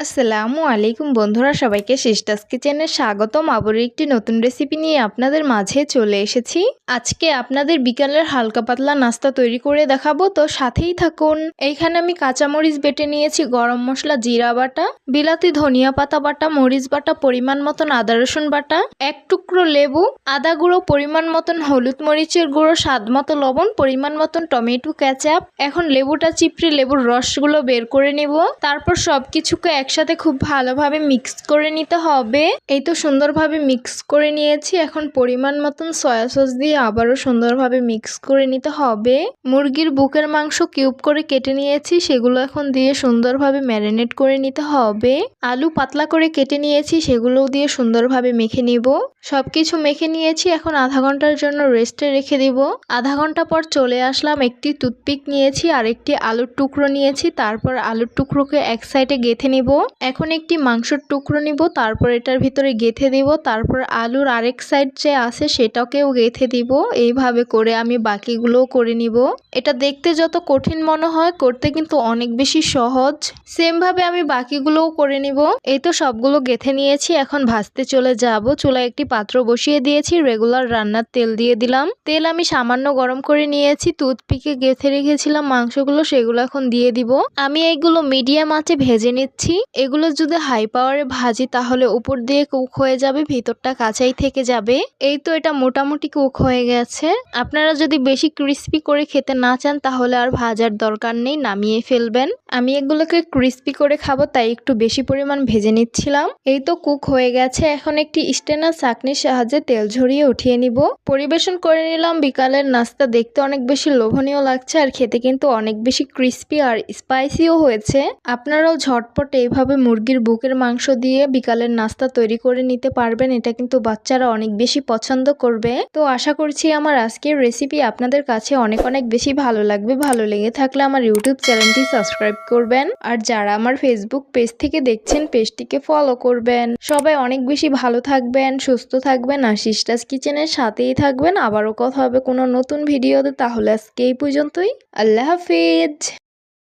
আসসালামু আলাইকুম বন্ধুরা, সবাইকে সিস্টার্স কিচেনে স্বাগতম। আবার একটি নতুন রেসিপি নিয়ে আপনাদের মাঝে চলে এসেছি। আজকে আপনাদের বিকালের হালকা পাতলা নাস্তা তৈরি করে দেখাবো, তো সাথেই থাকুন। এইখানে আমি কাঁচামরিচ বেটে নিয়েছি, গরম মশলা, জিরা বাটা, বিলাতি ধনিয়া পাতা বাটা, মরিচ বাটা, পরিমাণ মতন আদা রসুন বাটা, এক টুকরো লেবু, আদা গুঁড়ো, পরিমাণ মতন হলুদ মরিচের গুঁড়ো, স্বাদ মতো লবণ, পরিমাণ মতন টমেটো কেচাপ। এখন লেবুটা চিপড়ে লেবুর রসগুলো বের করে নিব। তারপর সবকিছুকে একসাথে খুব ভালোভাবে মিক্স করে নিতে হবে। এই তো সুন্দরভাবে মিক্স করে নিয়েছি। এখন পরিমাণ মতন সয়া সস দিয়ে আবারও সুন্দরভাবে মিক্স করে নিতে হবে। মুরগির বুকের মাংস কিউব করে কেটে নিয়েছি, সেগুলো এখন দিয়ে সুন্দরভাবে ম্যারিনেট করে নিতে হবে। আলু পাতলা করে কেটে নিয়েছি, সেগুলোও দিয়ে সুন্দরভাবে মেখে নিব। সবকিছু মেখে নিয়েছি, এখন আধা ঘন্টার জন্য রেস্টে রেখে দিব। আধা ঘন্টা পর চলে আসলাম। একটি টুথপিক নিয়েছি আর একটি আলুর টুকরো নিয়েছি। তারপর আলুর টুকরোকে এক সাইডে গেঁথে নিব। এখন একটি মাংসের টুকরো নিব, তারপর এটার ভিতরে গেঁথে দিব। তারপর আলুর আরেক সাইড যে আছে সেটাকেও গেঁথে দিব। এইভাবে করে আমি বাকিগুলোও করে নিব। এটা দেখতে যত কঠিন মনে হয়, করতে কিন্তু অনেক বেশি সহজ। সেম ভাবে আমি বাকিগুলোও করে নিব। এই তো সবগুলো গেঁথে নিয়েছি, এখন ভাজতে চলে যাব। চুলায় একটি পাত্র বসিয়ে দিয়েছি, রেগুলার রান্নার তেল দিয়ে দিলাম। তেল আমি সামান্য গরম করে নিয়েছি। টুথপিকে গেঁথে রেখেছিলাম মাংসগুলো, সেগুলো এখন দিয়ে দিব। আমি এইগুলো মিডিয়াম আঁচে ভেজে নিচ্ছি। এগুলো যদি হাই পাওয়ারে ভাজি তাহলে উপর দিয়ে কুক হয়ে যাবে, ভিতরটা কাঁচাই থেকে যাবে। এই তো এটা মোটামুটি কুক হয়ে গেছে। আপনারা যদি বেশি ক্রিস্পি করে খেতে না চান তাহলে আর ভাজার দরকার নেই, নামিয়ে ফেলবেন। আমি এগুলোকে ক্রিস্পি করে খাবো তাই একটু বেশি পরিমাণ ভেজে নিচ্ছিলাম। এই তো কুক হয়ে গেছে। এখন একটি স্টেনার চাকনির সাহায্যে তেল ঝরিয়ে উঠিয়ে নিব। পরিবেশন করে নিলাম বিকালের নাস্তা। দেখতে অনেক বেশি লোভনীয় লাগছে আর খেতে কিন্তু অনেক বেশি ক্রিস্পি আর স্পাইসিও হয়েছে। আপনারাও ঝটপট এইভাবে মুরগির বুকের মাংস দিয়ে বিকালের নাস্তা তৈরি করে নিতে পারবেন। এটা কিন্তু বাচ্চারা অনেক বেশি পছন্দ করবে। তো আশা করছি আমার আজকের রেসিপি আপনাদের কাছে অনেক অনেক বেশি ভালো লাগবে। ভালো লেগে থাকলে আমার ইউটিউব চ্যানেলটি সাবস্ক্রাইব করবেন, আর যারা আমার ফেসবুক পেজ থেকে দেখছেন পেজটিকে ফলো করবেন। সবাই অনেক বেশি ভালো থাকবেন, সুস্থ থাকবেন আর সিস্টার্স কিচেনের সাথেই থাকবেন। আবারও কথা হবে কোনো নতুন ভিডিওতে। তাহলে আজকে এই পর্যন্তই। আল্লাহ হাফিজ।